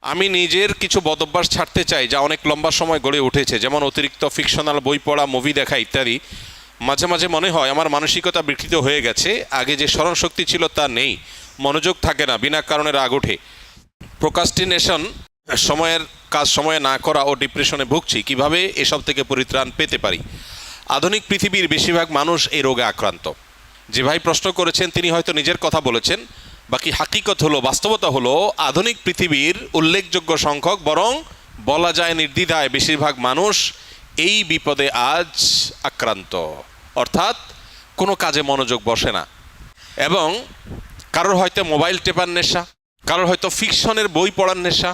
আমি নিজের কিছু বদভ্যাস ছাড়তে চাই যা অনেক লম্বা সময় গড়ে উঠেছে, যেমন অতিরিক্ত ফিকশনাল বই পড়া, মুভি দেখা ইত্যাদি। মাঝে মাঝে মনে হয় আমার মানসিকতা বিকৃত হয়ে গেছে, আগে যে স্মরণশক্তি ছিল তা নেই, মনোযোগ থাকে না, বিনা কারণে রাগ ওঠে। প্রোক্রাস্টিনেশন, সময়ের কাজ সময়ে না করা ও ডিপ্রেশনে ভুগছি। কিভাবে এসব থেকে পরিত্রাণ পেতে পারি? আধুনিক পৃথিবীর বেশিরভাগ মানুষ এই রোগে আক্রান্ত। যে ভাই প্রশ্ন করেছেন তিনি হয়তো নিজের কথা বলেছেন, বাকি হাকিকত হলো, বাস্তবতা হলো আধুনিক পৃথিবীর উল্লেখযোগ্য সংখ্যক, বরং বলা যায় নির্দ্বিধায় বেশিরভাগ মানুষ এই বিপদে আজ আক্রান্ত। অর্থাৎ কোনো কাজে মনোযোগ বসে না, এবং কারোর হয়তো মোবাইল টেপার নেশা, কারোর হয়তো ফিকশনের বই পড়ার নেশা,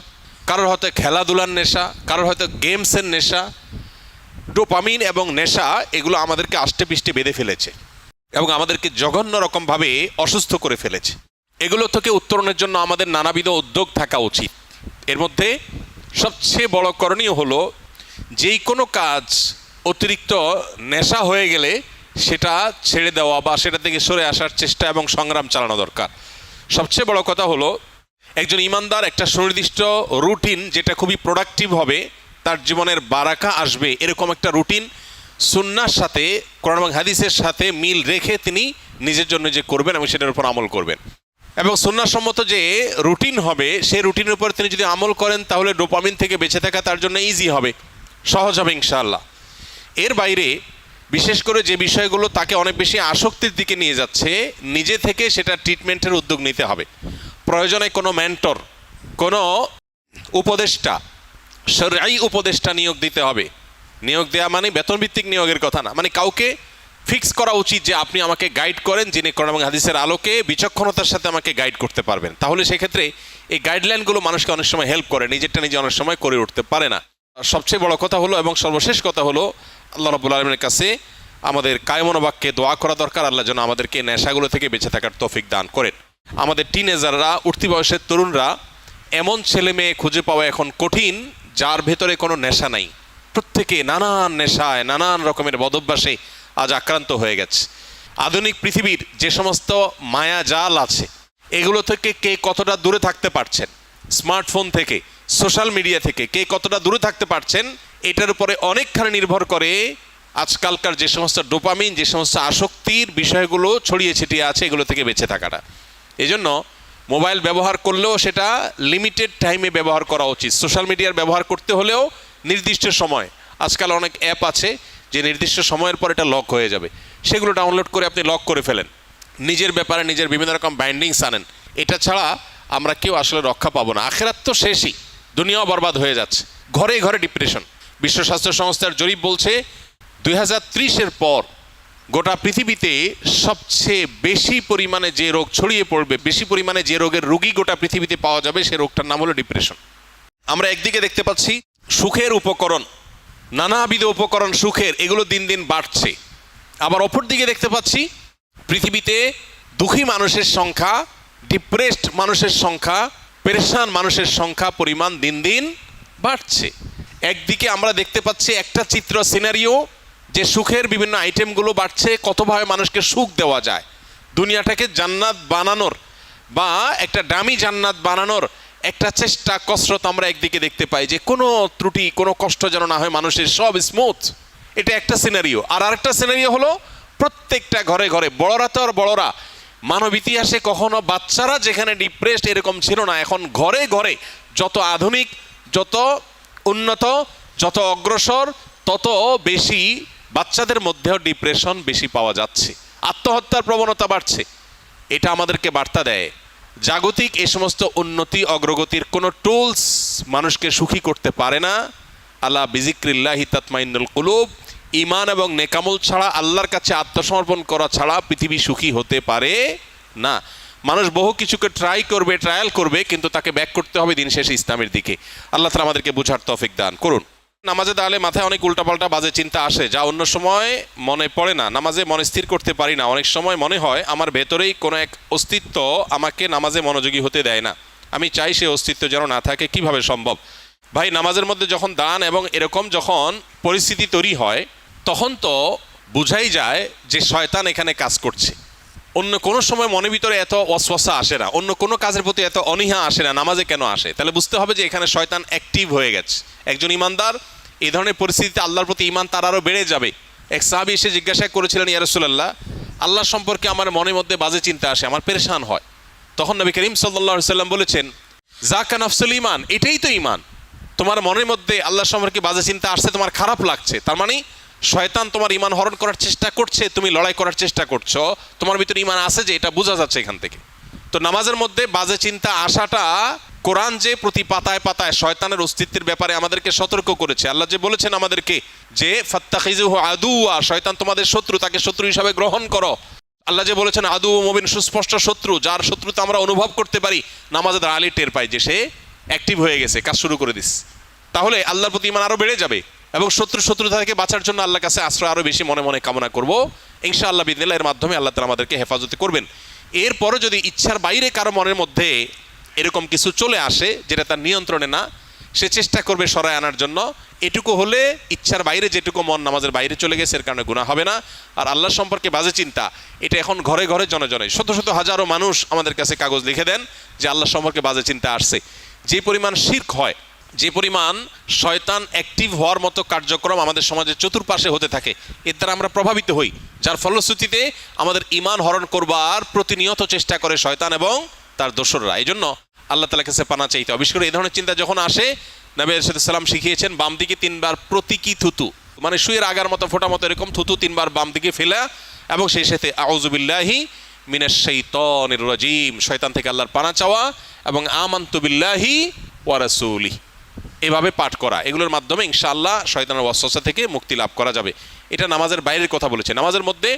কারোর হয়তো খেলাধুলার নেশা, কারোর হয়তো গেমসের নেশা। ডোপামিন এবং নেশা এগুলো আমাদেরকে আষ্টে পিষ্টে বেঁধে ফেলেছে এবং আমাদেরকে জঘন্য রকমভাবে অসুস্থ করে ফেলেছে। এগুলো থেকে উত্তরণের জন্য আমাদের নানাবিধ উদ্যোগ থাকা উচিত। এর মধ্যে সবচেয়ে বড় করণীয় হলো যেই কোনো কাজ অতিরিক্ত নেশা হয়ে গেলে সেটা ছেড়ে দেওয়া বা সেটা থেকে সরে আসার চেষ্টা এবং সংগ্রাম চালানো দরকার। সবচেয়ে বড় কথা হলো একজন ইমানদার একটা সুনির্দিষ্ট রুটিন, যেটা খুবই প্রোডাক্টিভ হবে, তার জীবনের বারাকা আসবে, এরকম একটা রুটিন সুন্নাহর সাথে, কোরআন এবং হাদিসের সাথে মিল রেখে তিনি নিজের জন্য যে করবেন এবং সেটার উপর আমল করবেন। এবং সুন্নাহসম্মত যে রুটিন হবে সেই রুটিনের উপর তিনি যদি আমল করেন তাহলে ডোপামিন থেকে বেঁচে থাকা তার জন্য ইজি হবে, সহজ হবে ইনশাআল্লাহ। এর বাইরে বিশেষ করে যে বিষয়গুলো তাকে অনেক বেশি আসক্তির দিকে নিয়ে যাচ্ছে, নিজে থেকে সেটা ট্রিটমেন্টের উদ্যোগ নিতে হবে। প্রয়োজনে কোনো মেন্টর, কোনো উপদেষ্টা, শরঈ উপদেষ্টা নিয়োগ দিতে হবে। নিয়োগ দেওয়া মানে বেতনভিত্তিক নিয়োগের কথা না, মানে কাউকে ফিক্স করা উচিত যে আপনি আমাকে গাইড করেন, যিনি কোরআন এবং হাদিসের আলোকে বিচক্ষণতার সাথে আমাকে গাইড করতে পারবেন। তাহলে সেক্ষেত্রে এই গাইডলাইনগুলো মানুষকে অনেক সময় হেল্প করে, নিজেরটা নিজে অনেক সময় করে উঠতে পারে না। সবচেয়ে বড় কথা হলো এবং সর্বশেষ কথা হলো আল্লাহ রাব্বুল আলামিনের কাছে আমাদের কায়মনো বাক্যে দোয়া করা দরকার, আল্লাহ যেন আমাদেরকে নেশাগুলো থেকে বেঁচে থাকার তৌফিক দান করেন। আমাদের টিনেজাররা, উঠতি বয়সের তরুণরা, এমন ছেলে মেয়ে খুঁজে পাওয়া এখন কঠিন যার ভেতরে কোনো নেশা নাই। প্রত্যেকে নানান নেশায়, নানান রকমের বদভ্যাসে আজ আক্রান্ত হয়ে গেছে। আধুনিক পৃথিবীর যে সমস্ত মায়াজাল আছে এগুলো থেকে কে কতটা দূরে থাকতে পারছেন, স্মার্টফোন থেকে, সোশ্যাল মিডিয়া থেকে কে কতটা দূরে থাকতে পারছেন, এটার উপরে অনেকখানি নির্ভর করে আজকালকার যে সমস্ত ডোপামিন, যে সমস্ত আসক্তির বিষয়গুলো ছড়িয়ে ছিটিয়ে আছে, এগুলো থেকে বেঁচে থাকাটা। এজন্য মোবাইল ব্যবহার করলেও সেটা লিমিটেড টাইমে ব্যবহার করা উচিত। সোশ্যাল মিডিয়ার ব্যবহার করতে হলেও নির্দিষ্ট সময়, আজকাল অনেক অ্যাপ আছে যে নির্দিষ্ট সময়ের পর এটা লক হয়ে যাবে, সেগুলো ডাউনলোড করে আপনি লক করে ফেলেন। নিজের ব্যাপারে নিজের বিভিন্ন রকম বাইন্ডিংস আনেন। এটা ছাড়া আমরা কেউ আসলে রক্ষা পাবো না। আখেরাত তো শেষই, দুনিয়াও বরবাদ হয়ে যাচ্ছে। ঘরে ঘরে ডিপ্রেশন। বিশ্ব স্বাস্থ্য সংস্থার জরিপ বলছে 2030-এর পর গোটা পৃথিবীতে সবচেয়ে বেশি পরিমাণে যে রোগ ছড়িয়ে পড়বে, বেশি পরিমাণে যে রোগের রোগী গোটা পৃথিবীতে পাওয়া যাবে, সে রোগটার নাম হলো ডিপ্রেশন। আমরা একদিকে দেখতে পাচ্ছি সুখের উপকরণ, নানাবিধ উপকরণ সুখের, এগুলো দিন দিন বাড়ছে। আবার অপর দিকে দেখতে পাচ্ছি পৃথিবীতে দুঃখী মানুষের সংখ্যা, ডিপ্রেসড মানুষের সংখ্যা, পেরেশান মানুষের সংখ্যা, পরিমাণ দিন দিন বাড়ছে। একদিকে আমরা দেখতে পাচ্ছি একটা চিত্র, সিনারিও, যে সুখের বিভিন্ন আইটেমগুলো বাড়ছে, কতভাবে মানুষকে সুখ দেওয়া যায়, দুনিয়াটাকে জান্নাত বানানোর বা একটা দামি জান্নাত বানানোর একটা চেষ্টা, কসরত আমরা একদিকে দেখতে পাই, যে কোনো ত্রুটি, কোনো কষ্ট যেন না হয় মানুষের, সব স্মুথ। এটা একটা সিনারিও। আর আরেকটা সিনারিও হলো প্রত্যেকটা ঘরে ঘরে, বড়রা তো আর বড়রা, মানব ইতিহাসে কখনো বাচ্চারা যেখানে ডিপ্রেসড এরকম ছিল না, এখন ঘরে ঘরে যত আধুনিক, যত উন্নত, যত অগ্রসর, তত বেশি বাচ্চাদের মধ্যেও ডিপ্রেশন বেশি পাওয়া যাচ্ছে, আত্মহত্যার প্রবণতা বাড়ছে। এটা আমাদেরকে বার্তা দেয় জাগতিক এই সমস্ত উন্নতি অগ্রগতির কোনো টুলস মানুষকে সুখী করতে পারে না। আল্লাহ বিজিক্রিল্লাহি তাতমাইন্নুল কুলুব, ঈমান এবং নেকামল ছাড়া, আল্লাহর কাছে আত্মসমর্পণ করা ছাড়া পৃথিবী সুখী হতে পারে না। মানুষ বহু কিছুকে ট্রায়াল করবে, কিন্তু তাকে ব্যাক করতে হবে দিন শেষে ইসলামের দিকে। আল্লাহ তাআলা আমাদেরকে বুঝার তৌফিক দান করুন। নামাজে দাঁড়ালে মাথায় অনেক উল্টাপাল্টা বাজে চিন্তা আসে, যা অন্য সময় মনে পড়ে না। নামাজে মনে স্থির করতে পারি না। অনেক সময় মনে হয় আমার ভেতরেই কোনো এক অস্তিত্ব আমাকে নামাজে মনোযোগী হতে দেয় না। আমি চাই সে অস্তিত্ব যেন না থাকে। কিভাবে সম্ভব? ভাই, নামাজের মধ্যে যখন দাঁড়ান এবং এরকম যখন পরিস্থিতি তৈরি হয়, তখন তো বোঝাই যায় যে শয়তান এখানে কাজ করছে। অন্য কোনো সময় মনের ভিতরে এত ওয়াসওয়াসা আসে না, অন্য কোনো কাজের প্রতি এত অনীহা আসে না, নামাজে কেন আসে? তাহলে বুঝতে হবে যে এখানে শয়তান অ্যাক্টিভ হয়ে গেছে। একজন ইমানদার এই ধরনের পরিস্থিতিতে আল্লাহর প্রতি ইমান তার আরও বেড়ে যাবে। এক সাহাবী এসে জিজ্ঞাসা করেছিলেন, ইয়া রাসূলুল্লাহ, আল্লাহ সম্পর্কে আমার মনের মধ্যে বাজে চিন্তা আসে, আমার পেরেশান হয়। তখন নবী করিম সাল্লাল্লাহু আলাইহি সাল্লাম বলেছেন, যাকা নাফসুল ঈমান, এটাই তো ঈমান। তোমার মনের মধ্যে আল্লাহ সম্পর্কে বাজে চিন্তা আসছে, তোমার খারাপ লাগছে, তার মানে শয়তান তোমার ঈমান হরণ করার চেষ্টা করছে, তুমি লড়াই করার চেষ্টা করছো, তোমার ভিতরে ঈমান আছে যে এটা বোঝা যাচ্ছে এখান থেকে। তো নামাজের মধ্যে বাজে চিন্তা আসাটা, কোরআন যে প্রতি পাতায় পাতায় শয়তানের অস্তিত্বের ব্যাপারে আমাদেরকে সতর্ক করেছে। আল্লাহ যে বলেছেন আমাদেরকে যে ফাত্তাখিযুহু আদুওয়া, শয়তান তোমাদের শত্রু, তাকে শত্রু হিসাবে গ্রহণ করো। আল্লাহ যে বলেছেন আদু মুবিন, সুস্পষ্ট শত্রু, যার শত্রুতা আমরা অনুভব করতে পারি, নামাজের আলী টের পাই যে সে অ্যাক্টিভ হয়ে গেছে, কাজ শুরু করে দিস। তাহলে আল্লাহর প্রতি ঈমান আরো বেড়ে যাবে এবং শত্রুতা থেকে বাঁচার জন্য আল্লাহর কাছে আশ্রয় আরো বেশি মনে মনে কামনা করব ইনশাআল্লাহ বিদিনিল্লাহ। এর মাধ্যমে আল্লাহ তাআলা আমাদেরকে হেফাজত করবেন। এরপরে যদি ইচ্ছার বাইরে কারো মনের মধ্যে এরকম কিছু চলে আসে যেটা তার নিয়ন্ত্রণে না, সে চেষ্টা করবে সরায় আনার জন্য। এটুকু হলে ইচ্ছার বাইরে যেটুকু মন নামাজের বাইরে চলে গেছে, এর কারণে গুনাহ হবে না। আর আল্লাহ সম্পর্কে বাজে চিন্তা, এটা এখন ঘরে ঘরে জনে জনে শত শত হাজারো মানুষ আমাদের কাছে কাগজ লিখে দেন যে আল্লাহ সম্পর্কে বাজে চিন্তা আসছে। যে পরিমাণ শিরক হয়, যে পরিমাণ শয়তান অ্যাক্টিভ হওয়ার মতো কার্যক্রম আমাদের সমাজের চতুর্পাশে হতে থাকে, এর দ্বারা আমরা প্রভাবিত হই, যার ফলশ্রুতিতে আমাদের ঈমান হরণ করবার প্রতিনিয়ত চেষ্টা করে শয়তান এবং তার দোসররা। এই জন্য আল্লাহ তাআলার কাছে পানা চাইতে হবে। বিশেষ করে এই ধরনের চিন্তা যখন আসে, নবী সাল্লাল্লাহু আলাইহি ওয়াসাল্লাম শিখিয়েছেন বাম দিকে 3 বার প্রতীকী থুতু, মানে সুয়ের আগার মতো ফোঁটা মতো এরকম থুতু 3 বার বাম দিকে ফেলা, এবং সেই সাথে আউযু বিল্লাহি মিনাশ শাইতানির রাজিম, শয়তান থেকে আল্লাহর পানা চাওয়া, এবং আমানতু বিল্লাহি ওয়া রাসূলিহি, এভাবে পাঠ করা। এগুলোর মাধ্যমে ইনশাআল্লাহ শয়তানের ওয়াসওয়াসা থেকে মুক্তি লাভ করা যাবে। এটা নামাজের বাইরের কথা বলেছে। নামাজের মধ্যে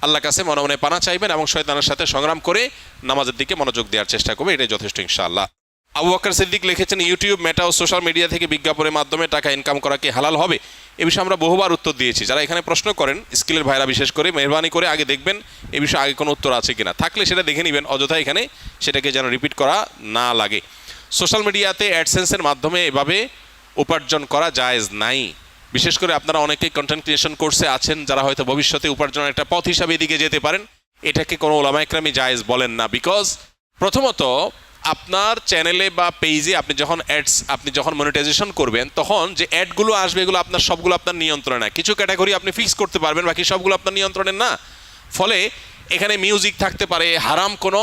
আল্লাহর কাছে মনে মনে পানা চাইবেন এবং শয়তানের সাথে সংগ্রাম করে নামাজের দিকে মনোযোগ দেওয়ার চেষ্টা করবে, এটাই যথেষ্ট ইনশাআল্লাহ। আবু বকর সিদ্দিক লিখেছেন, ইউটিউব, মেটা ও সোশ্যাল মিডিয়া থেকে বিজ্ঞাপনের মাধ্যমে টাকা ইনকাম করা কি হালাল হবে? এ বিষয়ে আমরা বহুবার উত্তর দিয়েছি। যারা এখানে প্রশ্ন করেন, স্কিলের ভাইরা বিশেষ করে, মেহরবানি করে আগে দেখবেন এ বিষয়ে আগে কোনো উত্তর আছে কিনা, থাকলে সেটা দেখে নেবেন, অযথা এখানে সেটাকে যেন রিপিট করা না লাগে। সোশ্যাল মিডিয়াতে অ্যাডসেন্সের মাধ্যমে এভাবে উপার্জন করা জায়েজ নাই। বিশেষ করে আপনারা অনেকেই কন্টেন্ট ক্রিয়েশন কোর্সে আছেন, যারা হয়তো ভবিষ্যতে উপার্জনের একটা পথ হিসাবে এদিকে যেতে পারেন। এটাকে কোনো উলামা ইকরামই জায়েজ বলেন না। বিকজ প্রথমত আপনার চ্যানেলে বা পেজে আপনি যখন মনিটাইজেশন করবেন, তখন যে অ্যাডগুলো আসবে এগুলো আপনার সবগুলো আপনার নিয়ন্ত্রণে না। কিছু ক্যাটাগরি আপনি ফিক্স করতে পারবেন, বাকি সবগুলো আপনার নিয়ন্ত্রণে না। ফলে এখানে মিউজিক থাকতে পারে, হারাম কোনো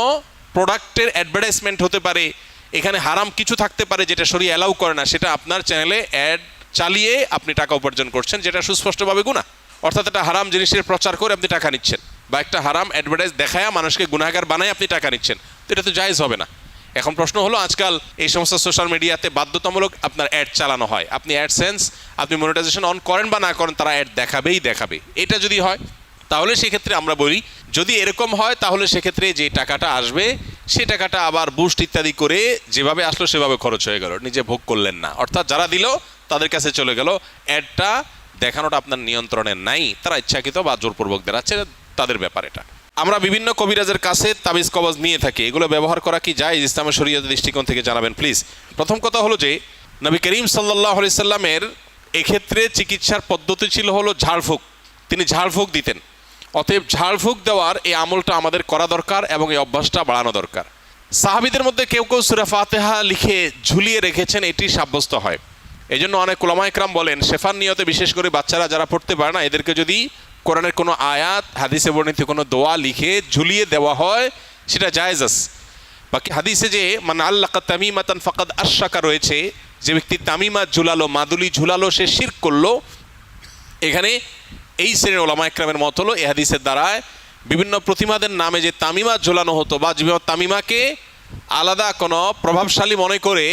প্রোডাক্টের অ্যাডভার্টাইজমেন্ট হতে পারে, এখানে হারাম কিছু থাকতে পারে যেটা শরীয়ত অ্যালাউ করে না, সেটা আপনার চ্যানেলে অ্যাড চালিয়ে আপনি টাকা উপার্জন করছেন, যেটা সুস্পষ্টভাবে গুনাহ। অর্থাৎ একটা হারাম জিনিসের প্রচার করে আপনি টাকা নিচ্ছেন, বা একটা হারাম অ্যাডভার্টাইজ দেখায় মানুষকে গুনাহগার বানায় আপনি টাকা নিচ্ছেন, তো এটা তো জায়েজ হবে না। এখন প্রশ্ন হলো, আজকাল এই সমস্ত সোশ্যাল মিডিয়াতে বাধ্যতামূলক আপনার অ্যাড চালানো হয়। আপনি অ্যাডসেন্স, আপনি মনিটাইজেশন অন করেন বা না করেন, তারা অ্যাড দেখাবে। এটা যদি হয় তাহলে সেক্ষেত্রে আমরা বলি, যদি এরকম হয় তাহলে সেক্ষেত্রে যে টাকাটা আসবে সে টাকাটা আবার বুস্ট ইত্যাদি করে যেভাবে আসলো সেভাবে খরচ হয়ে গেল, নিজে ভোগ করলেন না। অর্থাৎ যারা দিল তাদের কাছে চলে গেল, অ্যাডটা দেখানোটা আপনার নিয়ন্ত্রণে নাই, তারা ইচ্ছাকৃত বা জোরপূর্বক দেখাচ্ছে, তাদের ব্যাপার এটা। আমরা বিভিন্ন কবিরাজের কাছে তাবিজ কবজ নিয়ে থাকি, এগুলো ব্যবহার করা কি জায়েজ ইসলামের শরীয়তের দৃষ্টিকোণ থেকে জানাবেন প্লিজ। প্রথম কথা হলো যে নবী করিম সাল্লাল্লাহু আলাইহি সাল্লামের এক্ষেত্রে চিকিৎসার পদ্ধতি ছিল হলো ঝাড়ফুঁক, তিনি ঝাড়ফুঁক দিতেন। অতএব ঝাড়ফুঁক দেওয়ার এই আমলটা আমাদের করা দরকার এবং এই অভ্যাসটা বাড়ানো দরকার। সাহাবীদের মধ্যে কেউ কেউ সূরা ফাতিহা লিখে ঝুলিয়ে রেখেছেন, এটি সাব্যস্ত হয়। এই জন্য অনেক উলামা ইকরাম বলেন, শেফার নিয়তে বিশেষ করে বাচ্চারা যারা পড়তে পারে না, এদেরকে যদি কোরআনের কোনো আয়াত, হাদিসে বর্ণিত কোনো দোয়া লিখে ঝুলিয়ে দেওয়া হয় সেটা জায়েজ আছে। বাকি হাদিসে যে মান আল্লাকা তামিমাতান ফাকাদ আশরাকা রয়েছে, যে ব্যক্তি তামিমা ঝুলালো, মাদুলি ঝুলালো, সে শিরক করলো। এখানে এই শ্রেণীর ওলামা ইকরামের মত হলো, এই হাদিসের দ্বারায় বিভিন্ন প্রতিমাদের নামে যে তামিমা ঝোলানো হতো বা তামিমাকে আলাদা কোনো প্রভাবশালী মনে করে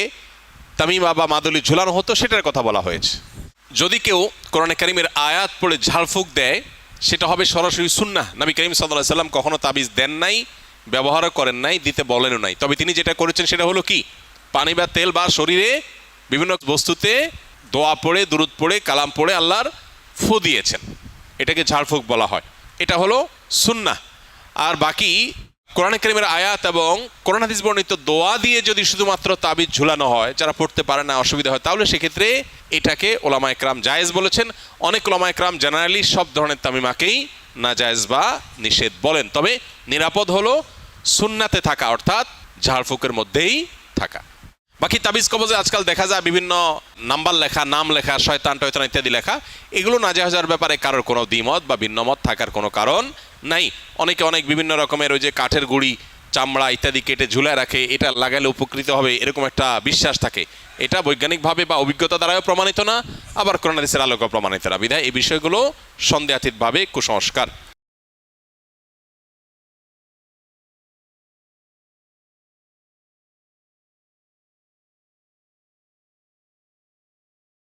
তামিমা বা মাদুলি ঝুলানো হতো, সেটার কথা বলা হয়েছে। যদি কেউ কোরআনে কারিমের আয়াত পড়ে ঝাড়ফুঁক দেয়, সেটা হবে সরাসরি সুন্নাহ। নবী করিম সাল্লাল্লাহু আলাইহি সাল্লাম কখনো তাবিজ দেন নাই, ব্যবহারও করেন নাই, দিতে বলেনও নাই। তবে তিনি যেটা করেছেন সেটা হলো কি, পানি বা তেল বা শরীরে বিভিন্ন বস্তুতে দোয়া পড়ে, দুরুদ পড়ে, কালাম পড়ে আল্লাহর ফু দিয়েছেন, এটাকে ঝাড়ফুঁক বলা হয়। এটা হলো সুন্নাহ। আর বাকি কোরআনে কারিমের আয়াত এবং কোরআন হাদিস বর্ণিত দোয়া দিয়ে যদি শুধুমাত্র তাবিজ ঝুলানো হয়, যারা পড়তে পারে না, অসুবিধা হয়, তাহলে সেক্ষেত্রে এটাকে ওলামা ইকরাম জায়েজ বলেছেন। অনেক ওলামা ইকরাম জেনারেলি সব ধরনের তামিমাকেই নাজায়েজ বা নিষেধ বলেন। তবে নিরাপদ হলো সুন্নাতে থাকা, অর্থাৎ ঝাড়ফুঁকের মধ্যেই থাকা। বাকি তাবিজ কবজে আজকাল দেখা যায় বিভিন্ন নাম্বার লেখা, নাম লেখা, শয়তান টয়তান ইত্যাদি লেখা, এগুলো নাজায়েজের ব্যাপারে কারোর কোনো দ্বিমত বা ভিন্নমত থাকার কোনো কারণ নাই। অনেকে অনেক বিভিন্ন রকমের ওই যে কাঠের গুঁড়ি, চামড়া ইত্যাদি কেটে ঝুলায় রাখে, এটা লাগালে উপকৃত হবে এরকম একটা বিশ্বাস থাকে। এটা বৈজ্ঞানিকভাবে বা অভিজ্ঞতা দ্বারাও প্রমাণিত না, আবার কোরআন হাদিসের আলোকেও প্রমাণিত না। বিধায় এই বিষয়গুলো সন্দেহাতীতভাবে কুসংস্কার।